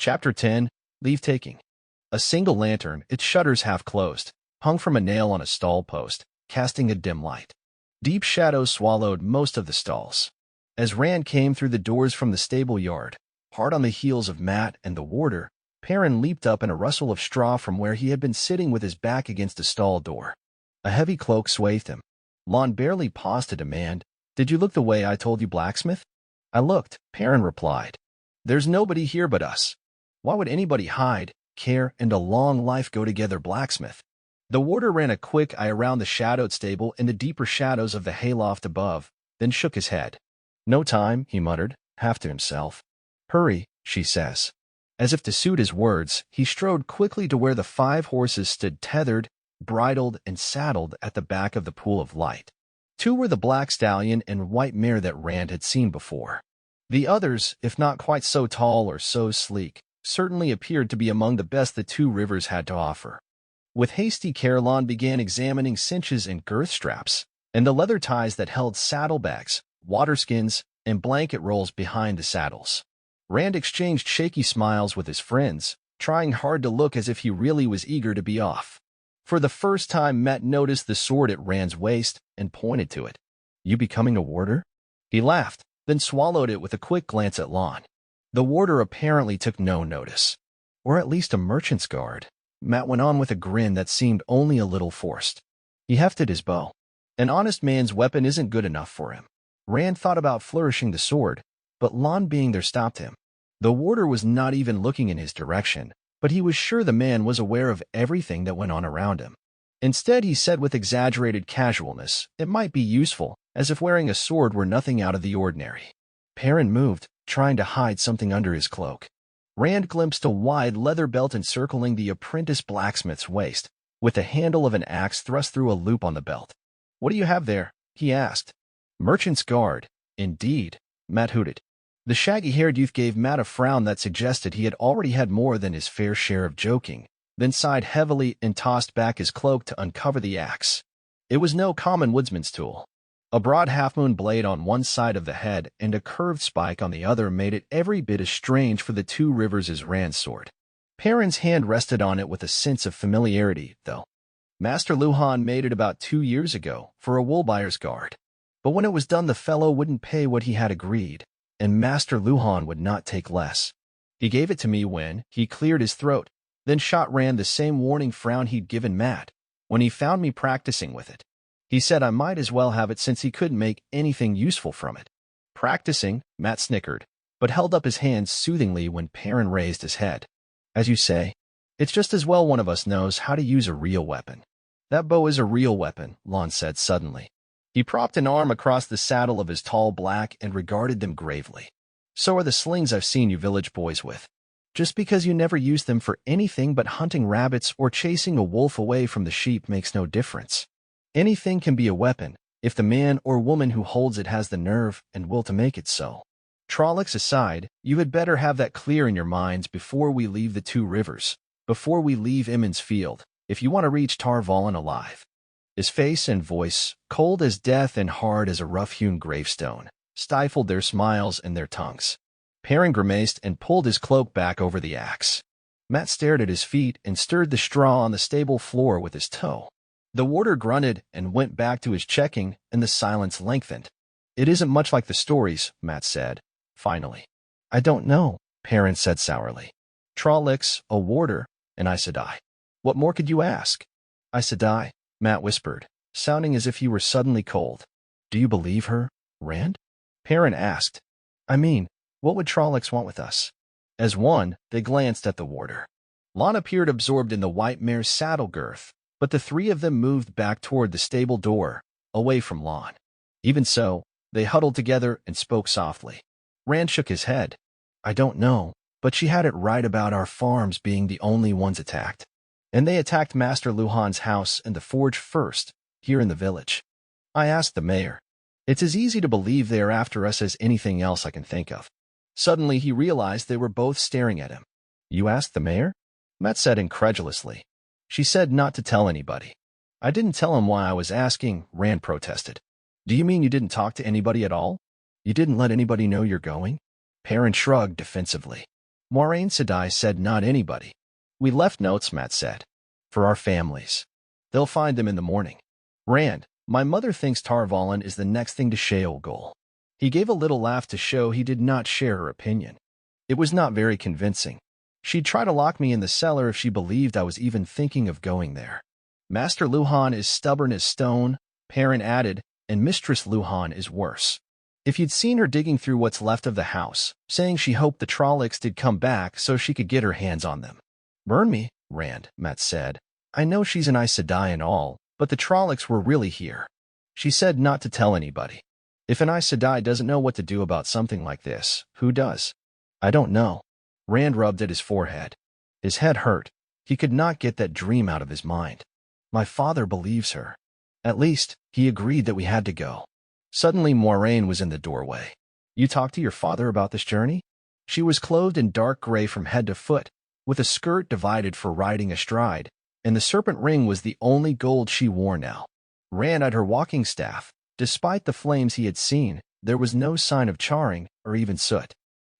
Chapter 10, Leavetaking. A single lantern, its shutters half closed, hung from a nail on a stall post, casting a dim light. Deep shadows swallowed most of the stalls. As Rand came through the doors from the stable yard, hard on the heels of Mat and the warder, Perrin leaped up in a rustle of straw from where he had been sitting with his back against a stall door. A heavy cloak swathed him. Lon barely paused to demand, "Did you look the way I told you, blacksmith?" "I looked," Perrin replied. "There's nobody here but us. Why would anybody hide, care, and a long life go together, blacksmith?" The warder ran a quick eye around the shadowed stable and the deeper shadows of the hayloft above, then shook his head. "No time," he muttered, half to himself. "Hurry," she says. As if to suit his words, he strode quickly to where the 5 horses stood tethered, bridled, and saddled at the back of the pool of light. 2 were the black stallion and white mare that Rand had seen before. The others, if not quite so tall or so sleek, certainly appeared to be among the best the 2 rivers had to offer. With hasty care, Lon began examining cinches and girth straps, and the leather ties that held saddlebags, waterskins, and blanket rolls behind the saddles. Rand exchanged shaky smiles with his friends, trying hard to look as if he really was eager to be off. For the first time, Mat noticed the sword at Rand's waist and pointed to it. "You becoming a warder?" He laughed, then swallowed it with a quick glance at Lon. The warder apparently took no notice. "Or at least a merchant's guard," Mat went on with a grin that seemed only a little forced. He hefted his bow. An honest man's weapon isn't good enough for him. Rand thought about flourishing the sword, but Lon being there stopped him. The warder was not even looking in his direction, but he was sure the man was aware of everything that went on around him. Instead, he said with exaggerated casualness, "It might be useful," as if wearing a sword were nothing out of the ordinary. Perrin moved, trying to hide something under his cloak. Rand glimpsed a wide leather belt encircling the apprentice blacksmith's waist, with the handle of an axe thrust through a loop on the belt. "What do you have there?" he asked. "Merchant's guard, indeed," Mat hooted. The shaggy-haired youth gave Mat a frown that suggested he had already had more than his fair share of joking, then sighed heavily and tossed back his cloak to uncover the axe. It was no common woodsman's tool. A broad half-moon blade on one side of the head and a curved spike on the other made it every bit as strange for the 2 rivers as Rand's sword. Perrin's hand rested on it with a sense of familiarity, though. Master Luhan made it about 2 years ago for a wool buyer's guard. But when it was done, the fellow wouldn't pay what he had agreed, and Master Luhan would not take less. He gave it to me when he cleared his throat, then shot Rand the same warning frown he'd given Mat when he found me practicing with it. He said I might as well have it since he couldn't make anything useful from it. "Practicing," Mat snickered, but held up his hands soothingly when Perrin raised his head. "As you say, it's just as well one of us knows how to use a real weapon." "That bow is a real weapon," Lon said suddenly. He propped an arm across the saddle of his tall black and regarded them gravely. "So are the slings I've seen you village boys with. Just because you never use them for anything but hunting rabbits or chasing a wolf away from the sheep makes no difference. Anything can be a weapon, if the man or woman who holds it has the nerve and will to make it so. Trollocs aside, you had better have that clear in your minds before we leave the 2 rivers, before we leave Emond's field, if you want to reach Tar Valon alive." His face and voice, cold as death and hard as a rough-hewn gravestone, stifled their smiles and their tongues. Perrin grimaced and pulled his cloak back over the axe. Mat stared at his feet and stirred the straw on the stable floor with his toe. The warder grunted and went back to his checking, and the silence lengthened. "It isn't much like the stories," Mat said, finally. "I don't know," Perrin said sourly. "Trollocs, a warder, and Aes Sedai. What more could you ask?" "Aes Sedai," Mat whispered, sounding as if he were suddenly cold. "Do you believe her, Rand?" Perrin asked. "I mean, what would Trollocs want with us?" As one, they glanced at the warder. Lon appeared absorbed in the white mare's saddle girth, but the 3 of them moved back toward the stable door, away from Lon. Even so, they huddled together and spoke softly. Rand shook his head. "I don't know, but she had it right about our farms being the only ones attacked. And they attacked Master Luhan's house and the forge first, here in the village. I asked the mayor. It's as easy to believe they are after us as anything else I can think of." Suddenly he realized they were both staring at him. "You asked the mayor?" Mat said incredulously. "She said not to tell anybody." "I didn't tell him why I was asking," Rand protested. "Do you mean you didn't talk to anybody at all? You didn't let anybody know you're going?" Perrin shrugged defensively. Aes Sedai said not anybody. We left notes, Matt said. For our families. They'll find them in the morning. Rand, my mother thinks Tar Valon is the next thing to Sheol Gul. He gave a little laugh to show he did not share her opinion. It was not very convincing. She'd try to lock me in the cellar if she believed I was even thinking of going there. Master Luhan is stubborn as stone, Perrin added, and Mistress Luhan is worse. If you'd seen her digging through what's left of the house, saying she hoped the Trollocs did come back so she could get her hands on them. Burn me, Rand, Matt said. I know she's an Aes Sedai and all, but the Trollocs were really here. She said not to tell anybody. If an Aes Sedai doesn't know what to do about something like this, who does? I don't know. Rand rubbed at his forehead. His head hurt. He could not get that dream out of his mind. My father believes her. At least, he agreed that we had to go. Suddenly Moiraine was in the doorway. You talked to your father about this journey? She was clothed in dark gray from head to foot, with a skirt divided for riding astride, and the serpent ring was the only gold she wore now. Rand eyed her walking staff. Despite the flames he had seen, there was no sign of charring or even soot.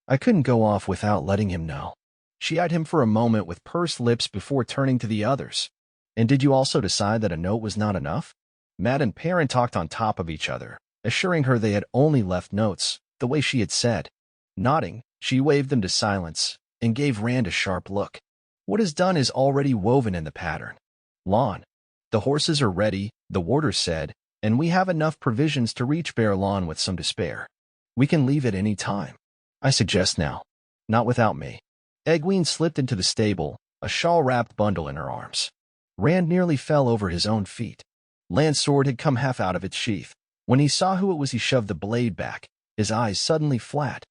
I couldn't go off without letting him know. She eyed him for a moment with pursed lips before turning to the others. And did you also decide that a note was not enough? Matt and Perrin talked on top of each other, assuring her they had only left notes, the way she had said. Nodding, she waved them to silence and gave Rand a sharp look. What is done is already woven in the pattern. Lawn. The horses are ready, the warder said, and we have enough provisions to reach Bear Lawn with some to spare. We can leave at any time. I suggest now. Not without me. Egwene slipped into the stable, a shawl-wrapped bundle in her arms. Rand nearly fell over his own feet. Lan's sword had come half out of its sheath. When he saw who it was, he shoved the blade back, his eyes suddenly flat.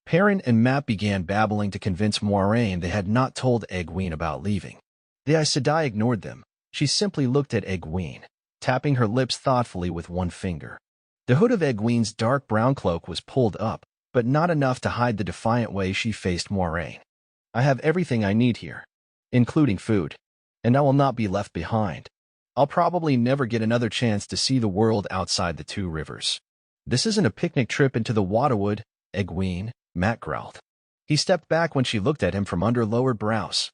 Perrin and Matt began babbling to convince Moiraine they had not told Egwene about leaving. The Aes Sedai ignored them. She simply looked at Egwene, tapping her lips thoughtfully with one finger. The hood of Egwene's dark brown cloak was pulled up, but not enough to hide the defiant way she faced Moiraine. I have everything I need here, including food, and I will not be left behind. I'll probably never get another chance to see the world outside the two rivers. This isn't a picnic trip into the Waterwood, Egwene, Matt growled. He stepped back when she looked at him from under lowered brows.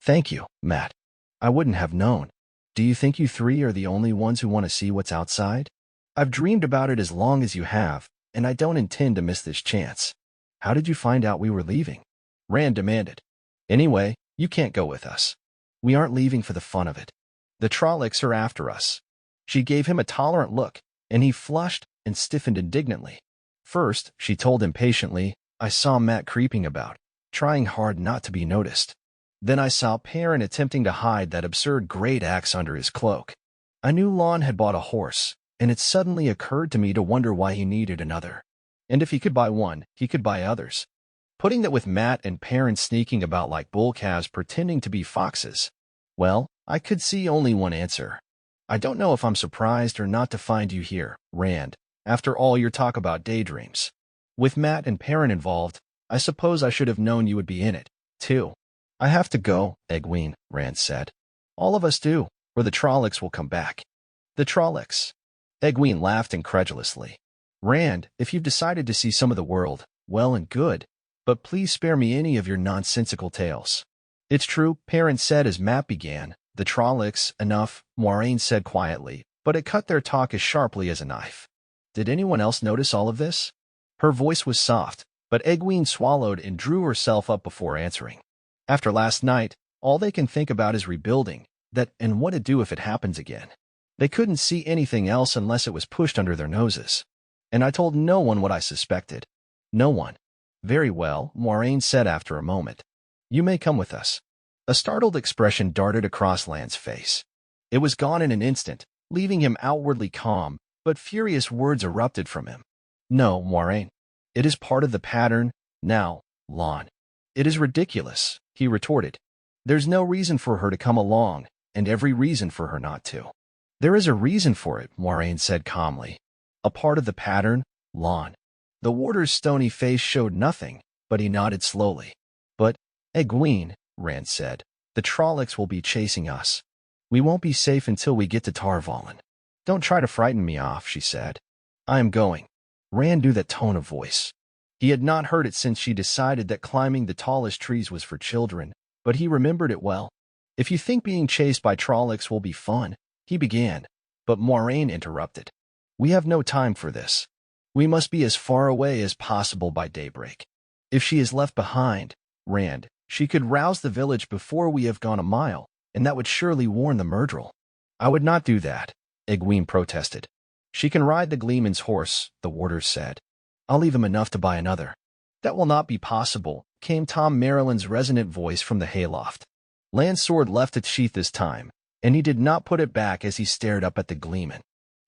Thank you, Matt. I wouldn't have known. Do you think you three are the only ones who want to see what's outside? I've dreamed about it as long as you have, and I don't intend to miss this chance. How did you find out we were leaving? Rand demanded. Anyway, you can't go with us. We aren't leaving for the fun of it. The Trollocs are after us. She gave him a tolerant look, and he flushed and stiffened indignantly. First, she told him patiently, I saw Matt creeping about, trying hard not to be noticed. Then I saw Perrin attempting to hide that absurd great axe under his cloak. I knew Lon had bought a horse, and it suddenly occurred to me to wonder why he needed another. And if he could buy one, he could buy others. Putting that with Matt and Perrin sneaking about like bull calves pretending to be foxes, well, I could see only one answer. I don't know if I'm surprised or not to find you here, Rand, after all your talk about daydreams. With Matt and Perrin involved, I suppose I should have known you would be in it, too. I have to go, Egwene, Rand said. All of us do, or the Trollocs will come back. The Trollocs. Egwene laughed incredulously. Rand, if you've decided to see some of the world, well and good, but please spare me any of your nonsensical tales. It's true, Perrin said as Matt began. The Trollocs, enough, Moiraine said quietly, but it cut their talk as sharply as a knife. Did anyone else notice all of this? Her voice was soft, but Egwene swallowed and drew herself up before answering. After last night, all they can think about is rebuilding, that and what to do if it happens again. They couldn't see anything else unless it was pushed under their noses. And I told no one what I suspected. No one. Very well, Moiraine said after a moment. You may come with us. A startled expression darted across Lan's face. It was gone in an instant, leaving him outwardly calm, but furious words erupted from him. No, Moiraine. It is part of the pattern, now, Lan. It is ridiculous, he retorted. There's no reason for her to come along, and every reason for her not to. There is a reason for it, Moiraine said calmly. A part of the pattern, Lan. The warder's stony face showed nothing, but he nodded slowly. But, Egwene, Rand said, the Trollocs will be chasing us. We won't be safe until we get to Tar Valon. Don't try to frighten me off, she said. I am going. Rand knew that tone of voice. He had not heard it since she decided that climbing the tallest trees was for children, but he remembered it well. If you think being chased by Trollocs will be fun, he began, but Moiraine interrupted. We have no time for this. We must be as far away as possible by daybreak. If she is left behind, Rand, she could rouse the village before we have gone a mile, and that would surely warn the Murdrel. I would not do that, Egwene protested. She can ride the Gleeman's horse, the warders said. I'll leave him enough to buy another. That will not be possible, came Thom Merrilin's resonant voice from the hayloft. Lan's sword left its sheath this time, and he did not put it back as he stared up at the Gleeman.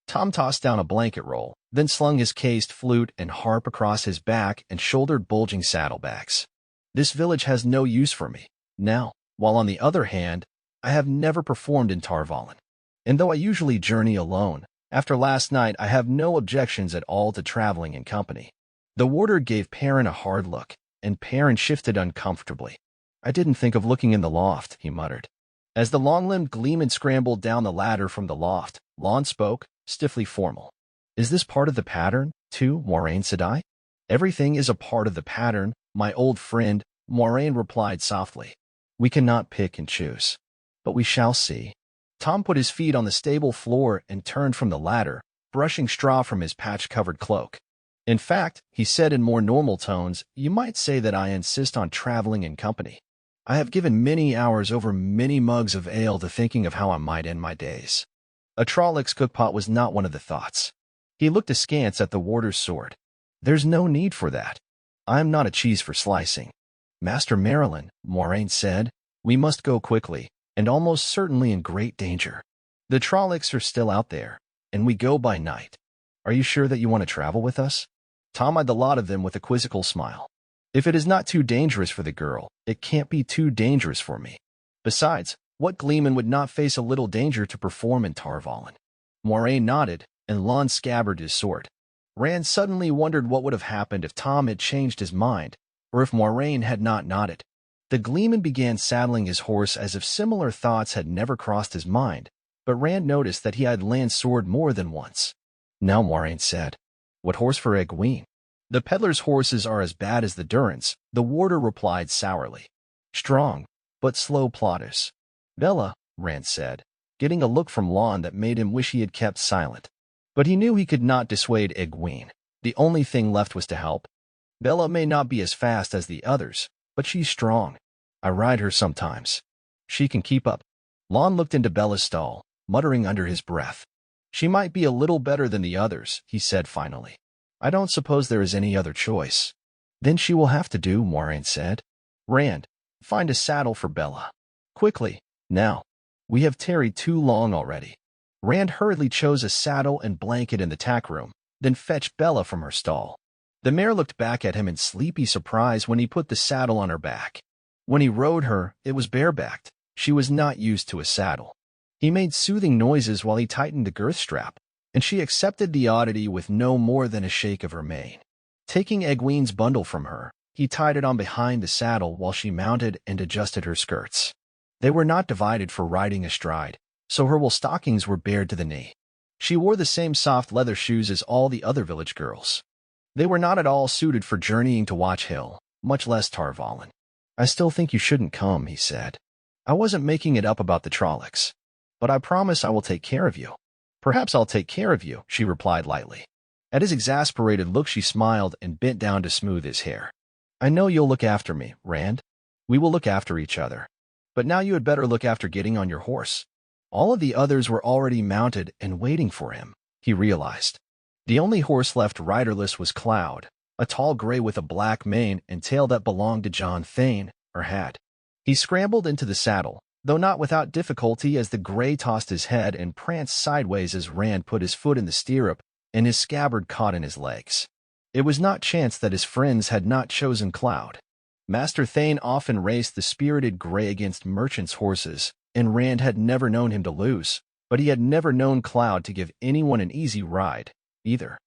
Thom tossed down a blanket roll, then slung his cased flute and harp across his back and shouldered bulging saddlebags. This village has no use for me now, while on the other hand, I have never performed in Tar Valon. And though I usually journey alone, after last night I have no objections at all to traveling in company. The warder gave Perrin a hard look, and Perrin shifted uncomfortably. I didn't think of looking in the loft, he muttered. As the long-limbed Gleeman scrambled down the ladder from the loft, Lon spoke, stiffly formal. Is this part of the pattern, too, Aes Sedai? Everything is a part of the pattern, my old friend, Moiraine replied softly. We cannot pick and choose. But we shall see. Thom put his feet on the stable floor and turned from the ladder, brushing straw from his patch-covered cloak. In fact, he said in more normal tones, you might say that I insist on traveling in company. I have given many hours over many mugs of ale to thinking of how I might end my days. A Trollocs cookpot was not one of the thoughts. He looked askance at the warder's sword. There's no need for that. I am not a cheese for slicing. Master Merrilin, Moiraine said, we must go quickly, and almost certainly in great danger. The Trollocs are still out there, and we go by night. Are you sure that you want to travel with us? Thom eyed the lot of them with a quizzical smile. If it is not too dangerous for the girl, it can't be too dangerous for me. Besides, what Gleeman would not face a little danger to perform in Tar Valon? Moiraine nodded, and Lon scabbarded his sword. Rand suddenly wondered what would have happened if Thom had changed his mind, or if Moiraine had not nodded. The Gleeman began saddling his horse as if similar thoughts had never crossed his mind, but Rand noticed that he had Lan's sword more than once. Now, Moiraine said, what horse for Egwene? The peddler's horses are as bad as the Durrance, the warder replied sourly. Strong, but slow plotters. Bella, Rand said, getting a look from Lon that made him wish he had kept silent. But he knew he could not dissuade Egwene. The only thing left was to help. Bella may not be as fast as the others, but she's strong. I ride her sometimes. She can keep up. Lon looked into Bella's stall, muttering under his breath. She might be a little better than the others, he said finally. I don't suppose there is any other choice. Then she will have to do, Moiraine said. Rand, find a saddle for Bella. Quickly, now. We have tarried too long already. Rand hurriedly chose a saddle and blanket in the tack room, then fetched Bella from her stall. The mare looked back at him in sleepy surprise when he put the saddle on her back. When he rode her, it was barebacked. She was not used to a saddle. He made soothing noises while he tightened the girth strap, and she accepted the oddity with no more than a shake of her mane. Taking Egwene's bundle from her, he tied it on behind the saddle while she mounted and adjusted her skirts. They were not divided for riding astride, so her wool stockings were bared to the knee. She wore the same soft leather shoes as all the other village girls. They were not at all suited for journeying to Watch Hill, much less Tar Valon. I still think you shouldn't come, he said. I wasn't making it up about the Trollocs, but I promise I will take care of you. Perhaps I'll take care of you, she replied lightly. At his exasperated look she smiled and bent down to smooth his hair. I know you'll look after me, Rand. We will look after each other. But now you had better look after getting on your horse. All of the others were already mounted and waiting for him, he realized. The only horse left riderless was Cloud, a tall gray with a black mane and tail that belonged to John Thane, or had. He scrambled into the saddle, though not without difficulty as the gray tossed his head and pranced sideways as Rand put his foot in the stirrup and his scabbard caught in his legs. It was not chance that his friends had not chosen Cloud. Master Thane often raced the spirited gray against merchants' horses, and Rand had never known him to lose, but he had never known Cloud to give anyone an easy ride, either.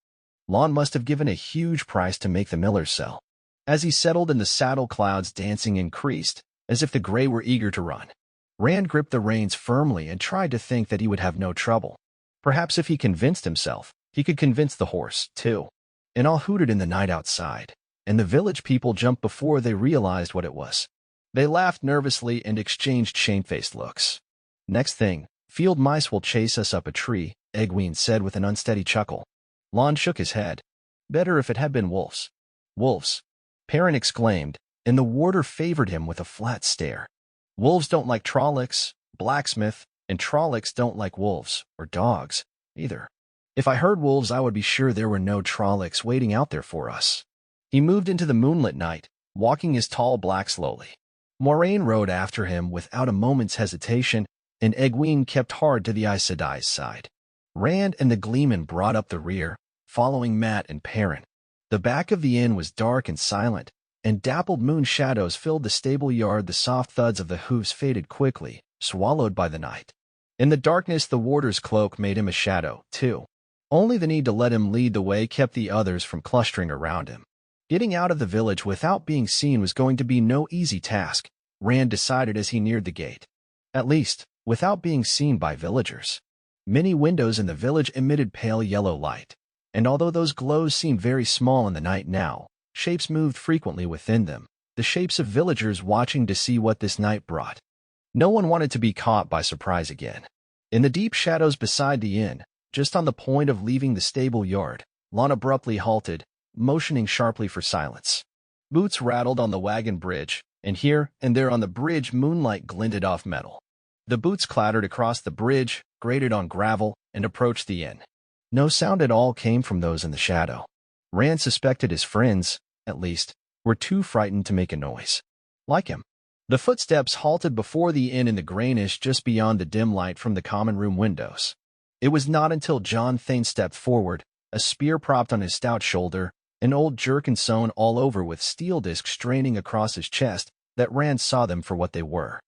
Lon must have given a huge price to make the millers sell. As he settled in the saddle, Cloud's dancing increased, as if the gray were eager to run. Rand gripped the reins firmly and tried to think that he would have no trouble. Perhaps if he convinced himself, he could convince the horse, too. And all hooted in the night outside. and the village people jumped before they realized what it was. They laughed nervously and exchanged shamefaced looks. "Next thing, field mice will chase us up a tree," Egwene said with an unsteady chuckle. Lon shook his head. "Better if it had been wolves." "Wolves!" Perrin exclaimed, and the warder favored him with a flat stare. "Wolves don't like Trollocs, blacksmith, and Trollocs don't like wolves, or dogs, either. If I heard wolves, I would be sure there were no Trollocs waiting out there for us." He moved into the moonlit night, walking his tall black slowly. Moiraine rode after him without a moment's hesitation, and Egwene kept hard to the Aes Sedai's side. Rand and the Gleeman brought up the rear, following Mat and Perrin. The back of the inn was dark and silent, and dappled moon shadows filled the stable yard. The soft thuds of the hooves faded quickly, swallowed by the night. In the darkness, the warder's cloak made him a shadow, too. Only the need to let him lead the way kept the others from clustering around him. Getting out of the village without being seen was going to be no easy task, Rand decided as he neared the gate. At least, without being seen by villagers. Many windows in the village emitted pale yellow light, and although those glows seemed very small in the night now, shapes moved frequently within them, the shapes of villagers watching to see what this night brought. No one wanted to be caught by surprise again. In the deep shadows beside the inn, just on the point of leaving the stable yard, Lon abruptly halted, motioning sharply for silence. Boots rattled on the wagon bridge, and here and there on the bridge moonlight glinted off metal. The boots clattered across the bridge, grated on gravel, and approached the inn. No sound at all came from those in the shadow. Rand suspected his friends, at least, were too frightened to make a noise. Like him. The footsteps halted before the inn in the grayness just beyond the dim light from the common room windows. It was not until John Thane stepped forward, a spear propped on his stout shoulder, an old jerkin sewn all over with steel discs straining across his chest, that Rand saw them for what they were.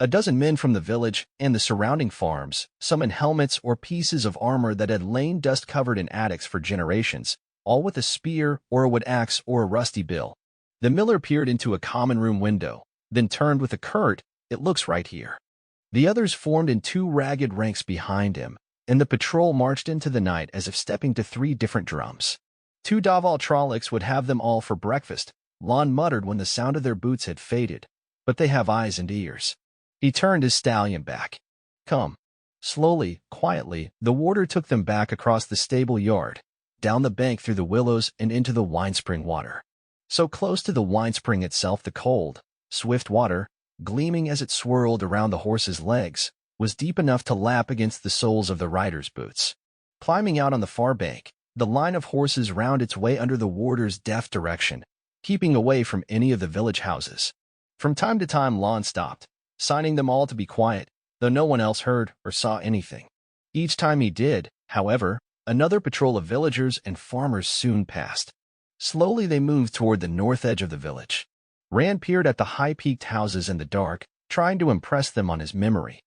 A dozen men from the village and the surrounding farms, some in helmets or pieces of armor that had lain dust-covered in attics for generations, all with a spear or a wood axe or a rusty bill. The miller peered into a common room window, then turned with a curt, "It looks right here." The others formed in two ragged ranks behind him, and the patrol marched into the night as if stepping to three different drums. 2 Daval Trollocs would have them all for breakfast, Lon muttered when the sound of their boots had faded. But they have eyes and ears. He turned his stallion back. "Come." Slowly, quietly, the warder took them back across the stable yard, down the bank through the willows and into the winespring water. So close to the winespring itself, the cold, swift water, gleaming as it swirled around the horse's legs, was deep enough to lap against the soles of the rider's boots. Climbing out on the far bank, the line of horses wound its way under the warder's deft direction, keeping away from any of the village houses. From time to time, Lon stopped, signing them all to be quiet, though no one else heard or saw anything. Each time he did, however, another patrol of villagers and farmers soon passed. Slowly they moved toward the north edge of the village. Rand peered at the high-peaked houses in the dark, trying to impress them on his memory.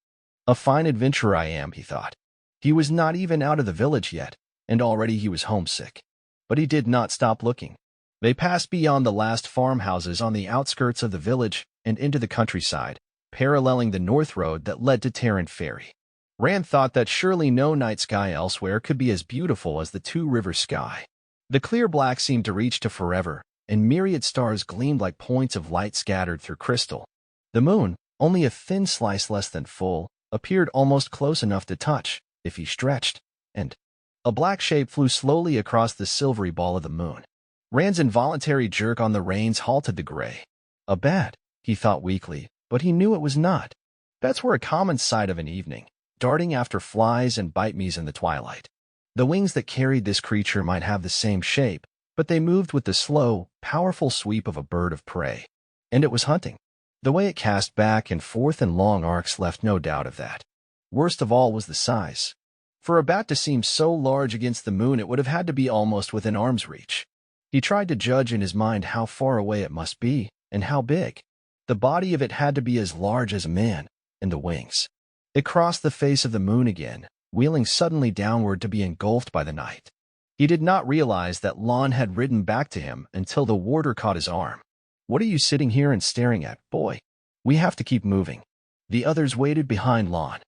"A fine adventurer I am," he thought. He was not even out of the village yet, and already he was homesick. But he did not stop looking. They passed beyond the last farmhouses on the outskirts of the village and into the countryside, paralleling the north road that led to Terran Ferry. Rand thought that surely no night sky elsewhere could be as beautiful as the two-river sky. The clear black seemed to reach to forever, and myriad stars gleamed like points of light scattered through crystal. The moon, only a thin slice less than full, appeared almost close enough to touch, if he stretched, and a black shape flew slowly across the silvery ball of the moon. Rand's involuntary jerk on the reins halted the gray. A bat, he thought weakly, but he knew it was not. Bats were a common sight of an evening, darting after flies and bite-me's in the twilight. The wings that carried this creature might have the same shape, but they moved with the slow, powerful sweep of a bird of prey. And it was hunting. The way it cast back and forth in long arcs left no doubt of that. Worst of all was the size. For a bat to seem so large against the moon, it would have had to be almost within arm's reach. He tried to judge in his mind how far away it must be, and how big. The body of it had to be as large as a man, and the wings. It crossed the face of the moon again, wheeling suddenly downward to be engulfed by the night. He did not realize that Lon had ridden back to him until the warder caught his arm. "What are you sitting here and staring at, boy? We have to keep moving." The others waited behind Lon.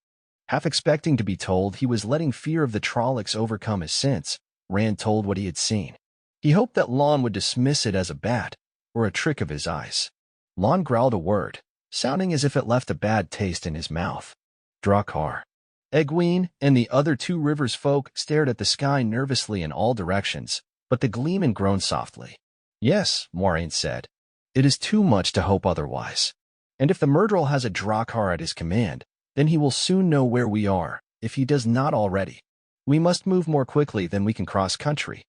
Half expecting to be told he was letting fear of the Trollocs overcome his sense, Rand told what he had seen. He hoped that Lon would dismiss it as a bat or a trick of his eyes. Lon growled a word, sounding as if it left a bad taste in his mouth. Draghkar. Egwene and the other two rivers folk stared at the sky nervously in all directions, but the gleeman groaned softly. Yes, Moiraine said. It is too much to hope otherwise. And if the Myrddraal has a Draghkar at his command, then he will soon know where we are, if he does not already. We must move more quickly than we can cross country.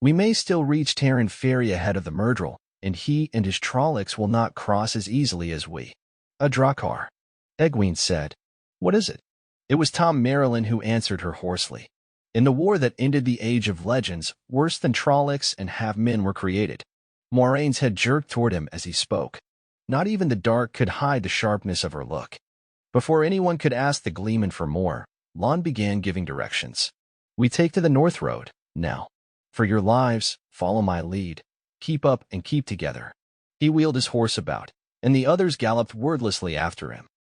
We may still reach Terran Ferry ahead of the Myrddraal, and he and his Trollocs will not cross as easily as we. A Draghkar. Egwene said. What is it? It was Thom Merrilin who answered her hoarsely. In the war that ended the Age of Legends, worse than Trollocs and half-men were created. Moiraine's head jerked toward him as he spoke. Not even the dark could hide the sharpness of her look. Before anyone could ask the gleeman for more, Lon began giving directions. We take to the North Road, now. For your lives, follow my lead. Keep up and keep together. He wheeled his horse about, and the others galloped wordlessly after him.